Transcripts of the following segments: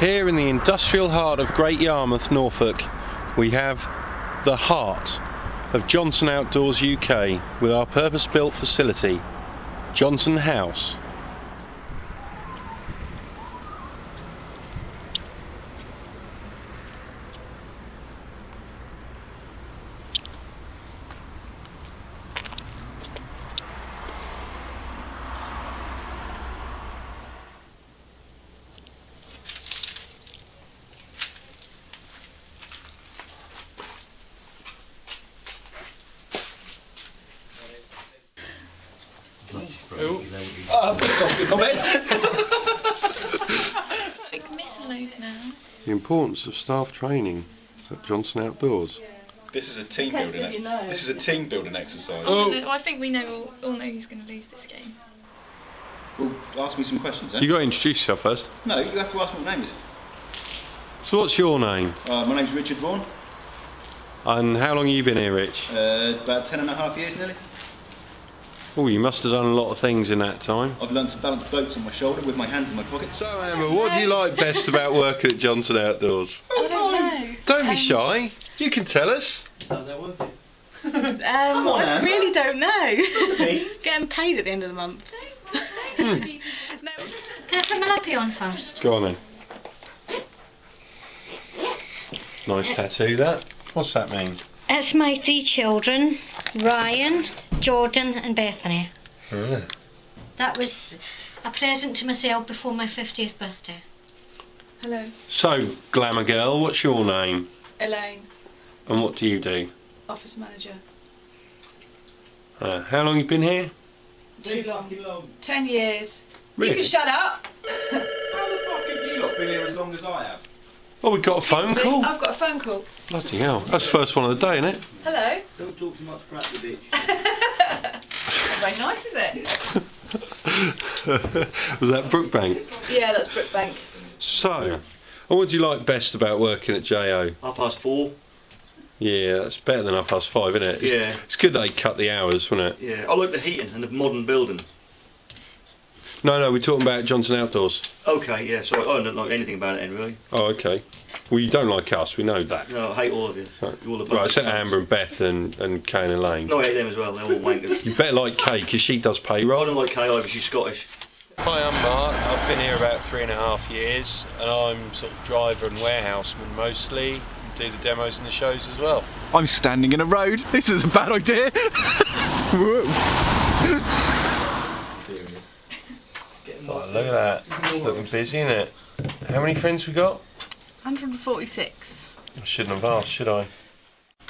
Here in the industrial heart of Great Yarmouth, Norfolk, we have the heart of Johnson Outdoors UK with our purpose-built facility, Johnson House. The importance of staff training at Johnson Outdoors. This is a team building. This is a team building exercise. I think we all know who's going to lose this game. Well, ask me some questions then. You got to introduce yourself first. No, you have to ask me what my name is. So what's your name? My name's Richard Vaughan. And how long have you been here, Rich? About 10.5 years nearly. Oh, you must have done a lot of things in that time. I've learned to balance boats on my shoulder with my hands in my pockets. So Amber, what do you like best about working at Johnson Outdoors? I don't know. Don't be shy. You can tell us. How's that working? I really don't know. Getting paid at the end of the month. No. Can I put my lappy on first? Go on then. Nice tattoo that. What's that mean? It's my 3 children, Ryan, Jordan and Bethany. Oh. That was a present to myself before my 50th birthday. Hello. So, Glamour Girl, what's your name? Elaine, And what do you do? office manager. How long you been here? Too long. 10 years. Really? You can shut up. How the fuck have you lot been here as long as I have? Oh, we got a phone call? I've got a phone call. Bloody hell. That's the first one of the day, isn't it? Hello. Don't talk too much crap, you bitch. Very nice, is it? Was that Brookbank? Yeah, that's Brookbank. So, what do you like best about working at JO? 4:30. Yeah, that's better than 5:30, isn't it? Yeah. It's good they cut the hours, wasn't it? Yeah, I like the heating and the modern building. No, we're talking about Johnson Outdoors. Okay, yeah, so I don't like anything about it then, really. Oh, okay. Well, you don't like us, we know that. No, I hate all of you. Right, You're all a bunch right of except cunts. Amber and Beth and Kay and Elaine. No, I hate them as well, they're all wankers. You better like Kay, because she does I payroll. don't like Kay either, she's Scottish. Hi, I'm Mark. I've been here about 3.5 years, and I'm sort of driver and warehouseman mostly. Do the demos and the shows as well. I'm standing in a road. This is a bad idea. Whoa. Oh, look at that. Looking busy, isn't it? How many friends we got? 146. I shouldn't have asked, should I?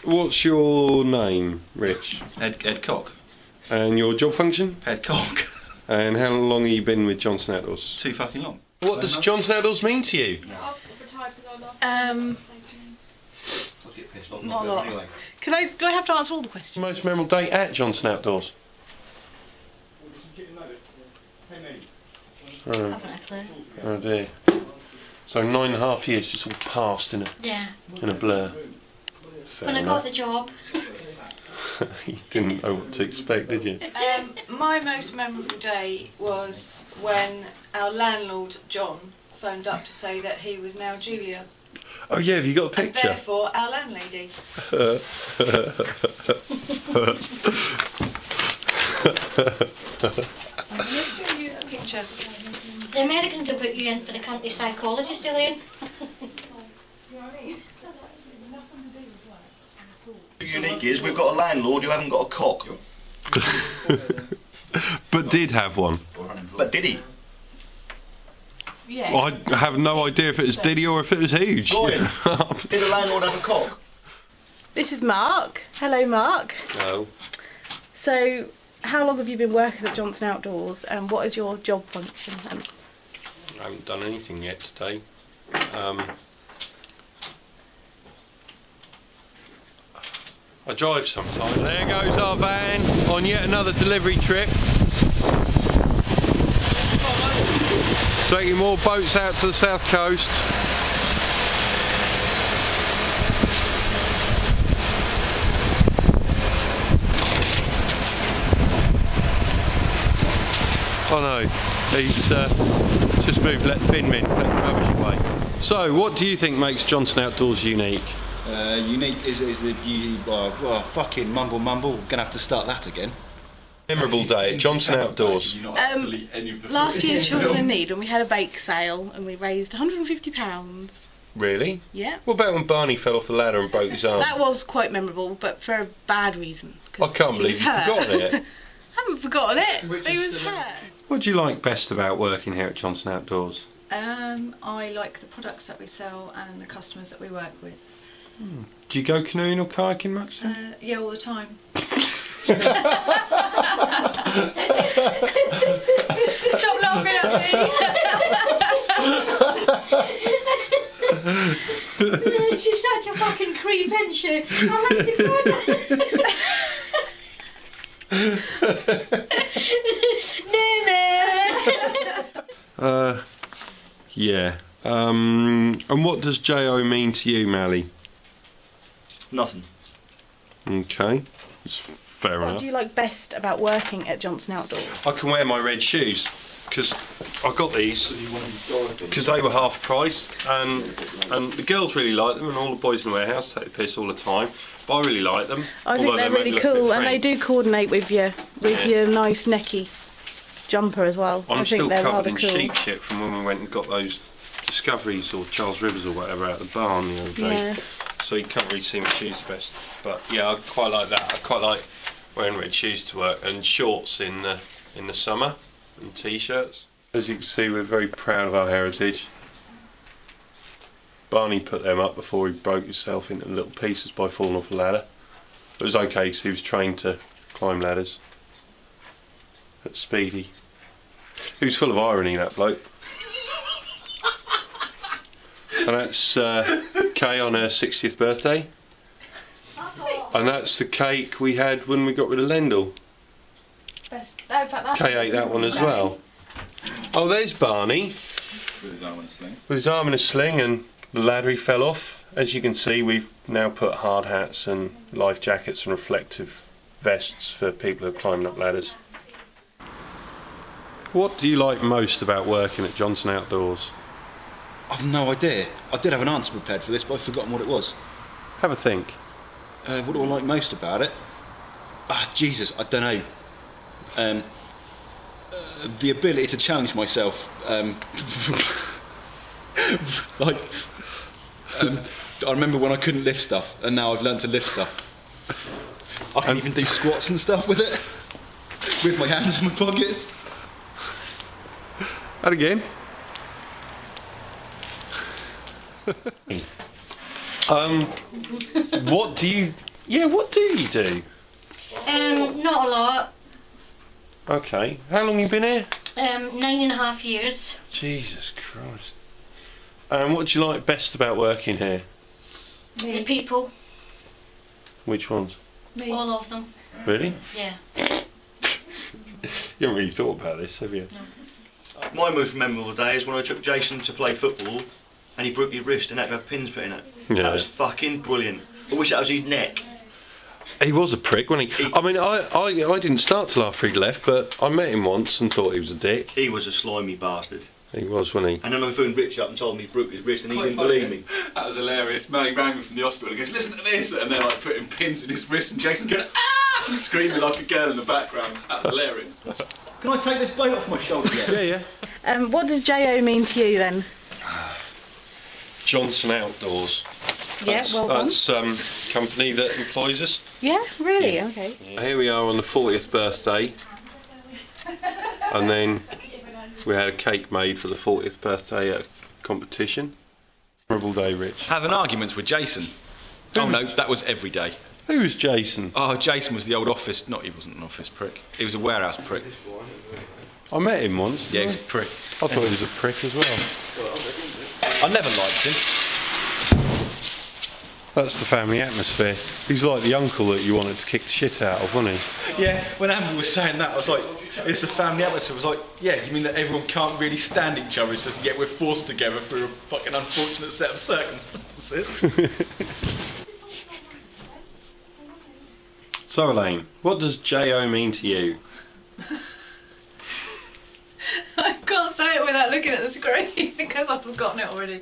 What's your name, Rich? Ed Cock. And your job function? Ed Cock. And how long have you been with Johnson Outdoors? Too fucking long. What does Johnson Outdoors mean to you? Not a lot. Do I have to answer all the questions? Most memorable day at Johnson Outdoors? I haven't a clue. Oh dear. So 9.5 years just all passed in Yeah. a blur. Fair When I enough. got the job, You didn't know what to expect, did you? My most memorable day was when our landlord, John, phoned up to say that he was now Julia. Oh yeah, have you got a And picture? therefore, our landlady. Picture. the Americans will put you in for the country psychologist, Elaine. Unique is, we've got a landlord who haven't got a cock. But did have one. But did he? Yeah. Well, I have no idea if it was Diddy or if it was Huge. Gordon, did the landlord have a cock? This is Mark. Hello, Mark. No. So, how long have you been working at Johnson Outdoors, and what is your job function? I haven't done anything yet today. I drive sometimes. There goes our van on yet another delivery trip. Taking more boats out to the south coast. Oh no, he's Just move, let the bin men take the rubbish away. So, what do you think makes Johnson Outdoors unique? Unique is the fucking mumble. Gonna have to start that again. Memorable day at Johnson Outdoors. Last year's Children in Need, when we had a bake sale and we raised £150. Really? Yeah. What about when Barney fell off the ladder and broke his arm? That was quite memorable, but for a bad reason. I can't believe you've forgotten it. I haven't forgotten it. He was hurt. What do you like best about working here at Johnson Outdoors? I like the products that we sell and the customers that we work with. Do you go canoeing or kayaking much? Yeah, all the time. Stop laughing at me. She's such a fucking creep, isn't she? Yeah. And what does J.O. mean to you, Mally? Nothing. Okay. It's fair What enough. do you like best about working at Johnson Outdoors? I can wear my red shoes because I got these because they were half price, and the girls really like them, and all the boys in the warehouse take the piss all the time. But I really like them. I think although they're they make really me look a bit cool, and they frank. do coordinate with your nice necky jumper as well. I'm I still think they're covered rather in cool. sheep shit from when we went and got those Discoveries or Charles Rivers or whatever out of the barn the other day. Yeah. So you can't really see my shoes the best. But yeah, I quite like that. I quite like wearing red shoes to work and shorts in the summer and t-shirts. As you can see, we're very proud of our heritage. Barney put them up before he broke himself into little pieces by falling off a ladder. It was okay because he was trained to climb ladders. That's Speedy. He was full of irony, that bloke. And that's Kay on her 60th birthday. And that's the cake we had when we got rid of Lendl. Kay ate that one as well. Oh, there's Barney. With his arm in a sling. With his arm in a sling, and the ladder he fell off. As you can see, we've now put hard hats and life jackets and reflective vests for people who are climbing up ladders. What do you like most about working at Johnson Outdoors? I've no idea. I did have an answer prepared for this, but I've forgotten what it was. Have a think. What do I like most about it? Jesus, I don't know. The ability to challenge myself. I remember when I couldn't lift stuff, and now I've learned to lift stuff. I can even do squats and stuff with it, with my hands in my pockets. And again. What do you do? Not a lot. Okay. How long you been here? 9.5 years. Jesus Christ. And what do you like best about working here? The people, Which ones? all of them. Really? Yeah. You haven't really thought about this, have you? My most memorable day is when I took Jason to play football and he broke his wrist and had to have pins put in it. Yeah. That was fucking brilliant. I wish that was his neck. He was a prick, wasn't he? I mean, I didn't start till after he'd left, but I met him once and thought he was a dick. He was a slimy bastard. He was, wasn't he? And then I phoned Rich up and told him he broke his wrist and he didn't believe me. That was hilarious. Manny rang me from the hospital and goes, listen to this, and they're like putting pins in his wrist and Jason going, ah, and screaming like a girl in the background. That was hilarious. Can I take this blade off my shoulder yet? Yeah. What does J.O. mean to you then? Johnson Outdoors. Yeah, well done. That's company that employs us. Yeah, really? Yeah. Okay. Here we are on the 40th birthday, and then we had a cake made for the 40th birthday at a competition. Memorable day, Rich. Having arguments with Jason. Oh no, that was every day. Who was Jason? Oh, Jason was the old office. No, he wasn't an office prick. He was a warehouse prick. I met him once. Yeah, he didn't was a prick. I thought he was a prick as well. I never liked him. That's the family atmosphere. He's like the uncle that you wanted to kick the shit out of, wasn't he? Yeah, when Amber was saying that, I was like, it's the family atmosphere. I was like, yeah, you mean that everyone can't really stand each other, it's just yet we're forced together through a fucking unfortunate set of circumstances. So Elaine, what does J.O. mean to you? I can't say it without looking at the screen because I've forgotten it already.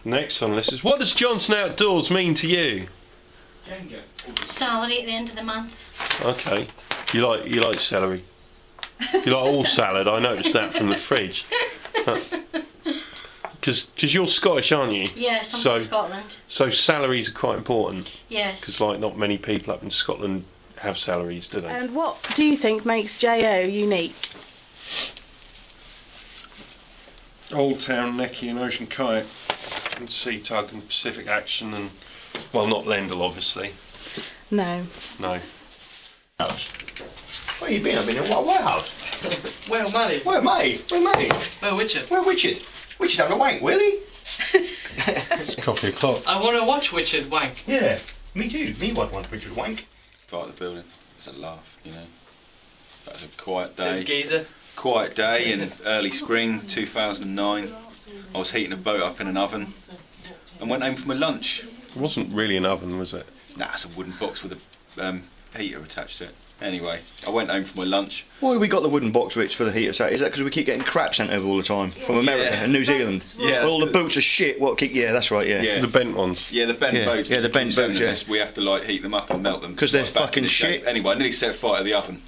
Next on the list is, what does Johnson Outdoors mean to you? Salary at the end of the month. Okay. You like celery. You like all salad. I noticed that from the fridge. Because you're Scottish, aren't you? Yes, I'm from Scotland. So salaries are quite important. Yes. Because like not many people up in Scotland have salaries, do they? And what do you think makes JO unique? Old Town, Necky and Ocean Kayak and Sea Tug and Pacific Action and, well, not Lendl obviously. No. No. House. Where you been? I've been in White House. Where, Manny? Where, mate? Where, mate? Where, Richard? Where, Richard? Richard having a wank, will he? It's coffee o'clock. I want to watch Richard wank. Yeah, me too. Me want Richard wank. Part of the building. It was a laugh, you know. That was a quiet day. Geezer. Quiet day in early spring 2009. I was heating a boat up in an oven and went home for my lunch. It wasn't really an oven, was it? Nah, it's a wooden box with a heater attached to it. Anyway, I went home for my lunch. Why we got the wooden box, Rich, for the heater set? Is that because we keep getting crap sent over all the time from America and New Zealand? Yeah. All the boots are shit. What? Yeah, that's right. Yeah. Yeah. The bent ones. Yeah, the bent boats. Yeah, the bent boats. Yeah. We have to like heat them up and melt them 'Cause they're like, back fucking in the shit. day. Anyway, I nearly set fire to the oven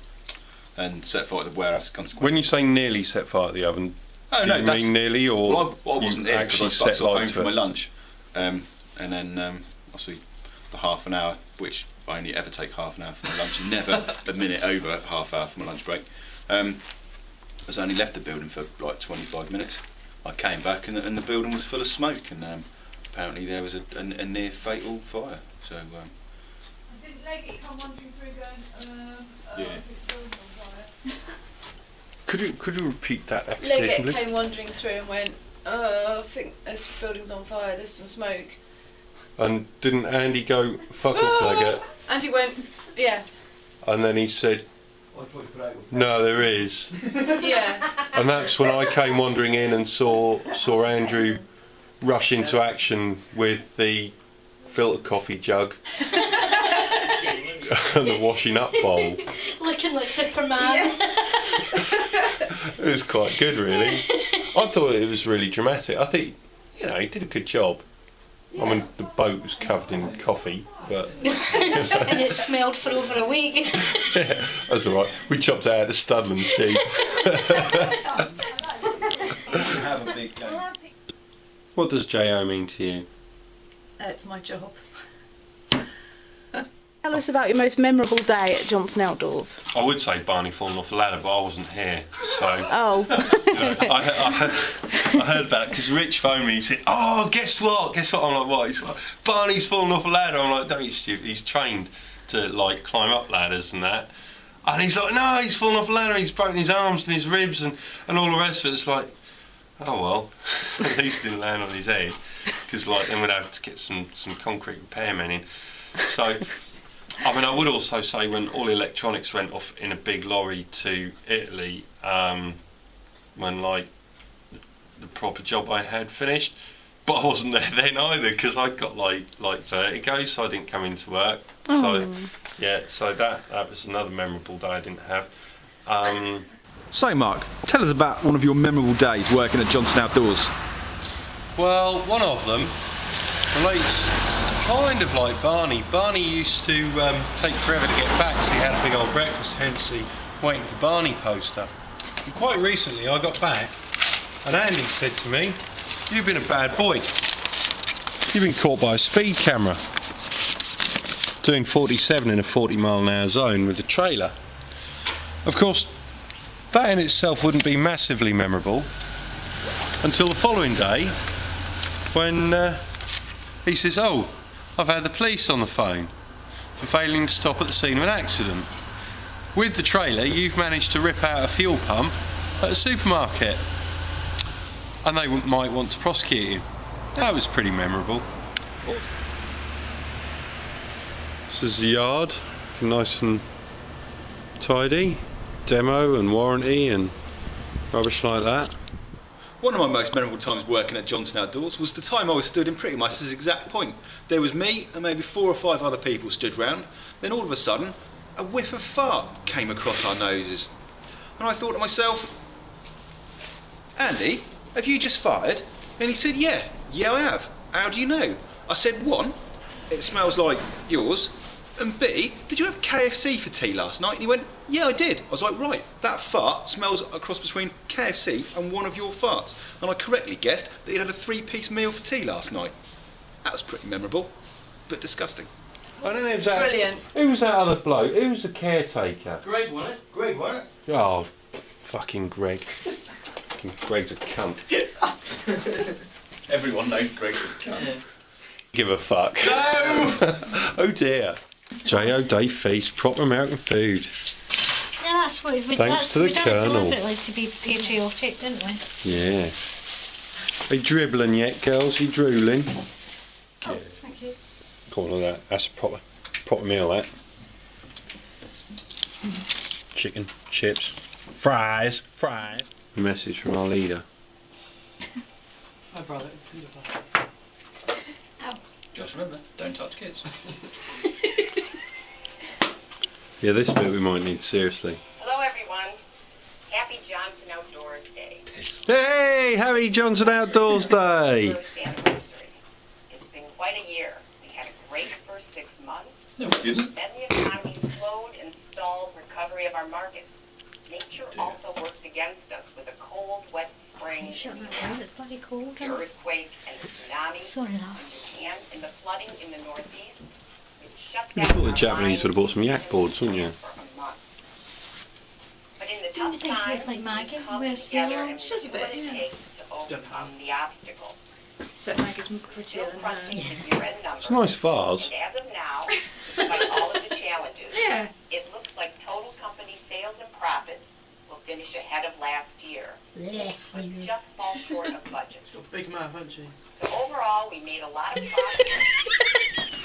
and set fire to the warehouse. Consequently. When you say nearly set fire to the oven, Oh do no, you that's mean nearly, or well, I wasn't you there actually because I set got home light for to my it? lunch, and then obviously the half an hour, which I only ever take half an hour for my lunch, and never a minute over half hour for my lunch break. I was only left the building for like 25 minutes. I came back and the building was full of smoke, and apparently there was a near fatal fire. So. Didn't Leggy come wandering through going, Yeah. Could you repeat that Leggett explanation, please? came wandering through and went, I think this building's on fire, there's some smoke. And didn't Andy go, fuck off, Leggett? And he went, yeah. And then he said, no, there is. Yeah. And that's when I came wandering in and saw Andrew rush into action with the filter coffee jug and the washing up bowl. Looking like Superman. It was quite good, really. I thought it was really dramatic. I think, you know, he did a good job. I mean, the boat was covered in coffee, but... And it smelled for over a week. Yeah, that's alright. We chopped it out of Studland sheep. Have a big game. What does JO mean to you? It's my job. Tell us about your most memorable day at Johnson Outdoors. I would say Barney falling off a ladder, but I wasn't here, so... Oh. I heard about it because Rich phoned me. He said, "Oh, guess what? Guess what?" I'm like, "What?" He's like, "Barney's fallen off a ladder." I'm like, "Don't you stupid? He's trained to like climb up ladders and that." And he's like, "No, he's fallen off a ladder. He's broken his arms and his ribs and all the rest of it." It's like, oh well, at least he didn't land on his head, because like then we'd have to get some concrete repairmen in. So, I mean, I would also say when all the electronics went off in a big lorry to Italy, when like the proper job I had finished, but I wasn't there then either because I got like vertigo, so I didn't come into work. So yeah, so that was another memorable day I didn't have. So Mark, tell us about one of your memorable days working at Johnson Outdoors. Well, one of them relates kind of like Barney. Barney used to take forever to get back, so he had a big old breakfast, hence the waiting for Barney poster. And quite recently I got back and Andy said to me, "You've been a bad boy. You've been caught by a speed camera doing 47 in a 40-mile-an-hour zone with a trailer." Of course, that in itself wouldn't be massively memorable until the following day when he says, "Oh, I've had the police on the phone for failing to stop at the scene of an accident. With the trailer, you've managed to rip out a fuel pump at a supermarket, and they might want to prosecute you." That was pretty memorable. This is the yard, nice and tidy, demo and warranty and rubbish like that. One of my most memorable times working at Johnson Outdoors was the time I was stood in pretty much this exact point. There was me and maybe 4 or 5 other people stood round. Then all of a sudden, a whiff of fart came across our noses. And I thought to myself, Andy, have you just fired? And he said, yeah, I have. How do you know? I said, 1, it smells like yours, and B, did you have KFC for tea last night? And he went, yeah, I did. I was like, right, that fart smells a cross between KFC and one of your farts. And I correctly guessed that he'd had a 3-piece meal for tea last night. That was pretty memorable, but disgusting. I don't know if that. Brilliant. Who was that other bloke? Who was the caretaker? Greg, wasn't it? Greg, wasn't Oh, fucking Greg. Fucking Greg's a cunt. it? Everyone knows Greg's a cunt. Yeah. Give a fuck. No! Oh dear. J.O. Day Feast, proper American food. Yeah, that's what Thanks to the we Colonel. deliberately to be patriotic, didn't we? Yeah. Are you dribbling yet, girls? Are you drooling? Oh, thank you. Call it that. That's a proper meal, that. Chicken, chips, fries. Message from our leader. My brother, it's beautiful. Just remember, don't touch kids. Yeah, this bit we might need seriously. Hello everyone. Happy Johnson Outdoors Day. Hey, happy Johnson Outdoors Day. First anniversary. It's been quite a year. We had a great first 6 months. No, we didn't. Then the economy slowed and stalled recovery of our markets. Nature also worked against us with a cold, wet spring in Shut the that down, US, it's bloody cold. the earthquake and the tsunami Sorry, in love. Japan, and the flooding in the Northeast. It shut You down thought the our Japanese would have bought some mines yak boards, wouldn't you? for a month. But in the Don't tough you think she times, looks like Maggie? we come We're together together. and we She does a do bit, what it yeah. takes to overcome the obstacles. So Maggie's We're prettier still than crunching her. the year-end numbers. It's a nice vase. And as of now, despite all of the challenges, Yeah. it looks like total company sales and profits will finish ahead of last year, Yes, but just fall short of budget. She's got a big mouth, hasn't she? So overall, we made a lot of progress.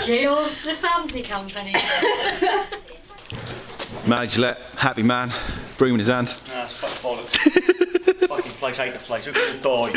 Jill, the family company. Managed to let happy man, broom in his hand. Nah, it's fucking bollocks. Fucking place, hate the place. We're going to die.